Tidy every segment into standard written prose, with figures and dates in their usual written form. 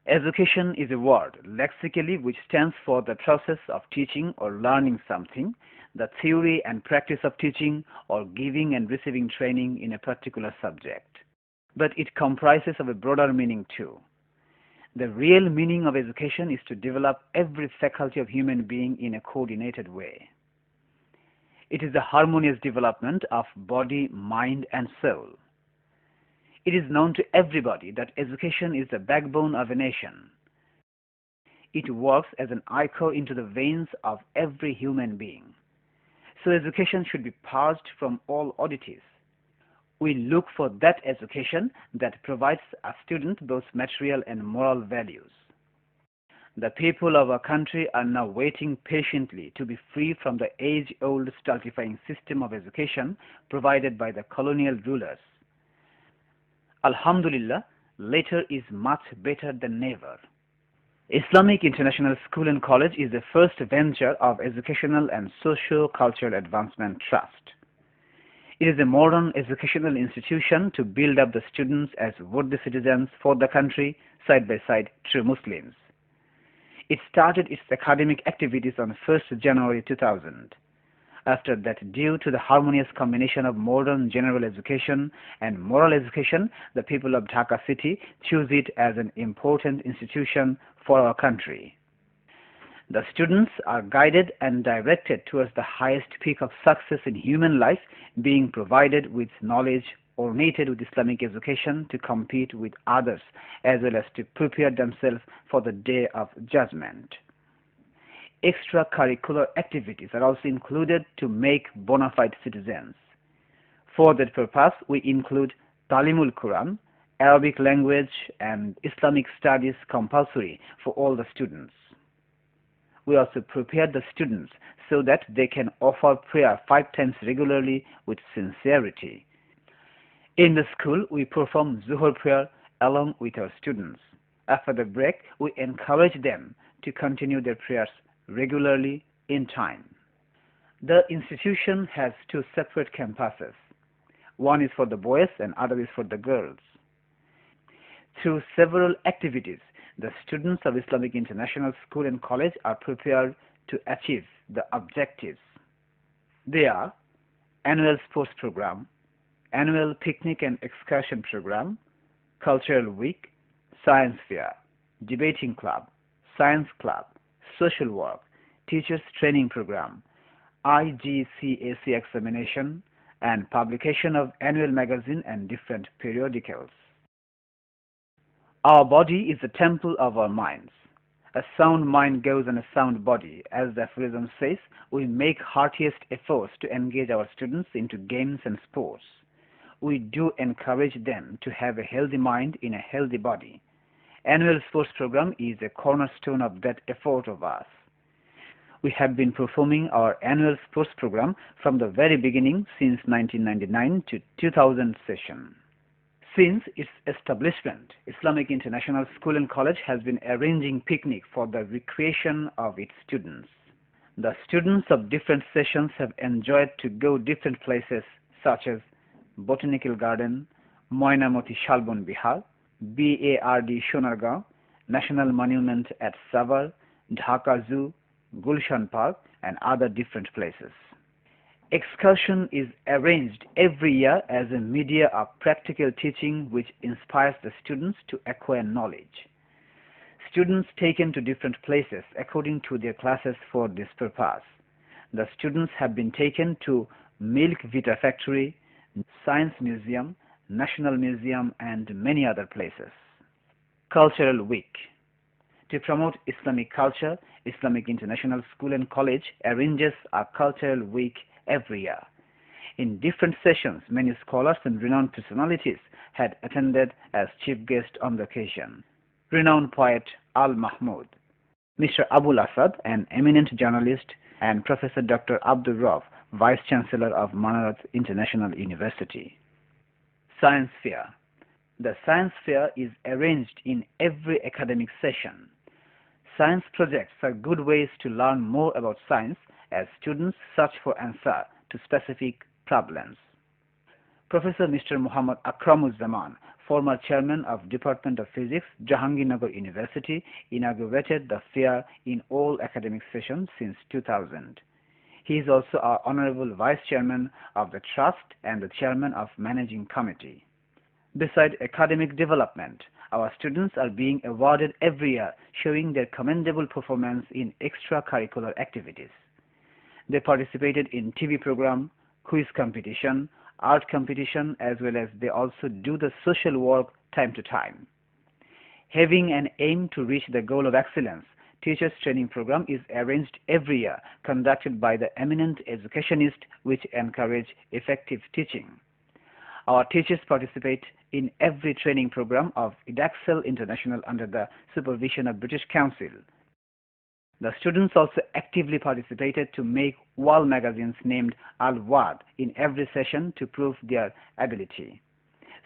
Education is a word lexically which stands for the process of teaching or learning something, the theory and practice of teaching or giving and receiving training in a particular subject. But it comprises of a broader meaning too. The real meaning of education is to develop every faculty of human being in a coordinated way. It is the harmonious development of body, mind, and soul. It is known to everybody that education is the backbone of a nation. It works as an ichor into the veins of every human being. So education should be purged from all oddities. We look for that education that provides a student both material and moral values. The people of our country are now waiting patiently to be free from the age-old stultifying system of education provided by the colonial rulers. Alhamdulillah, later is much better than never. Islamic International School and College is the first venture of Educational and Socio-Cultural Advancement Trust. It is a modern educational institution to build up the students as worthy citizens for the country, side by side, true Muslims. It started its academic activities on 1st January 2000. After that, due to the harmonious combination of modern general education and moral education, the people of Dhaka city choose it as an important institution for our country. The students are guided and directed towards the highest peak of success in human life, being provided with knowledge ornated with Islamic education to compete with others, as well as to prepare themselves for the day of judgment. Extracurricular activities are also included to make bona fide citizens. For that purpose, we include Talimul Quran, Arabic language, and Islamic studies compulsory for all the students. We also prepare the students so that they can offer prayer 5 times regularly with sincerity. In the school, we perform Zuhur prayer along with our students. After the break, we encourage them to continue their prayers regularly in time. The institution has 2 separate campuses. One is for the boys and other is for the girls. Through several activities, the students of Islamic International School and College are prepared to achieve the objectives. They are annual sports program, annual picnic and excursion program, cultural week, science fair, debating club, science club, social work, teachers training program, IGCAC examination, and publication of annual magazine and different periodicals. Our body is the temple of our minds. A sound mind goes on a sound body. As the aphorism says, we make heartiest efforts to engage our students into games and sports. We do encourage them to have a healthy mind in a healthy body. Annual sports program is a cornerstone of that effort of us. We have been performing our annual sports program from the very beginning since 1999 to 2000 session. Since its establishment, Islamic International School and College has been arranging picnic for the recreation of its students. The students of different sessions have enjoyed to go different places such as Botanical Garden, Moinamoti Shalbon Bihar, BARD Shonargaon, National Monument at Savar, Dhaka Zoo, Gulshan Park, and other different places. Excursion is arranged every year as a media of practical teaching which inspires the students to acquire knowledge. Students taken to different places according to their classes for this purpose. The students have been taken to Milk Vita Factory, Science Museum, National Museum, and many other places. Cultural Week. To promote Islamic culture, Islamic International School and College arranges a cultural week every year. In different sessions, many scholars and renowned personalities had attended as chief guests on the occasion. Renowned poet Al Mahmud, Mr. Abul Asad, an eminent journalist, and Professor Dr. Abdul Rauf, Vice Chancellor of Manarat International University. Science Fair. The Science Fair is arranged in every academic session. Science projects are good ways to learn more about science as students search for answers to specific problems. Professor Mr. Muhammad Akramuzzaman, former chairman of Department of Physics, Jahangirnagar University, inaugurated the fair in all academic sessions since 2000. He is also our Honorable Vice Chairman of the Trust and the Chairman of Managing Committee. Besides academic development, our students are being awarded every year, showing their commendable performance in extracurricular activities. They participated in TV program, quiz competition, art competition, as well as they also do the social work time to time. Having an aim to reach the goal of excellence, Teachers Training Program is arranged every year, conducted by the eminent educationists which encourage effective teaching. Our teachers participate in every training program of Edexcel International under the supervision of British Council. The students also actively participated to make wall magazines named Al-Wad in every session to prove their ability.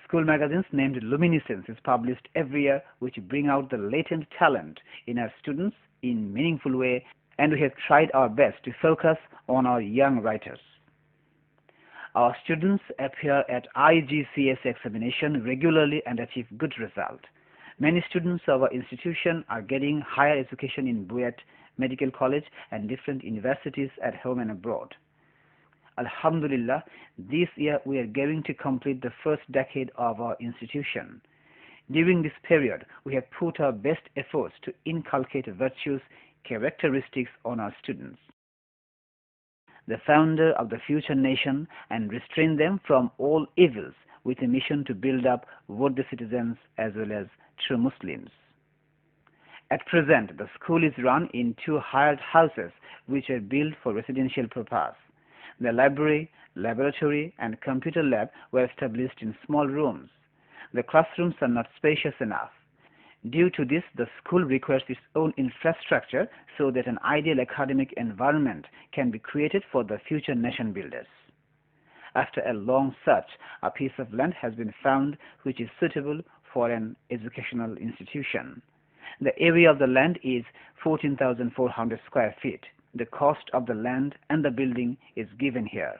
School magazines named Luminescence is published every year, which bring out the latent talent in our students in meaningful way, and we have tried our best to focus on our young writers. Our students appear at IGCS examination regularly and achieve good result. Many students of our institution are getting higher education in BUET, Medical College, and different universities at home and abroad. Alhamdulillah, this year we are going to complete the first decade of our institution. During this period, we have put our best efforts to inculcate virtues, characteristics on our students, the founder of the future nation, and restrain them from all evils with a mission to build up worthy citizens as well as true Muslims. At present, the school is run in 2 hired houses which are built for residential purpose. The library, laboratory, and computer lab were established in small rooms. The classrooms are not spacious enough. Due to this, the school requires its own infrastructure so that an ideal academic environment can be created for the future nation builders. After a long search, a piece of land has been found which is suitable for an educational institution. The area of the land is 14,400 square feet. The cost of the land and the building is given here.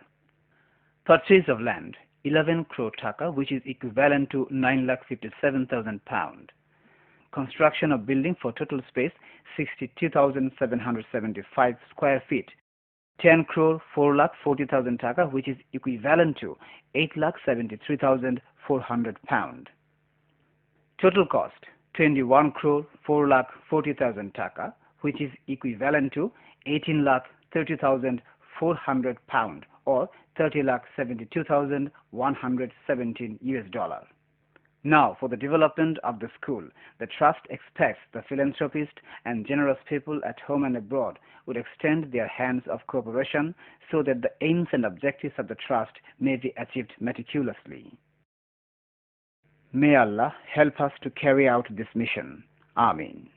Purchase of land, 11 crore taka, which is equivalent to 9,57,000 pounds. Construction of building for total space, 62,775 square feet, 10 crore 4,40,000 taka, which is equivalent to 8,73,400 pounds. Total cost, 21 crore 4,40,000 taka, which is equivalent to 18,30,400 pounds or 30,72,117 US. Now, for the development of the school, the Trust expects the philanthropists and generous people at home and abroad would extend their hands of cooperation so that the aims and objectives of the Trust may be achieved meticulously. May Allah help us to carry out this mission. Amin.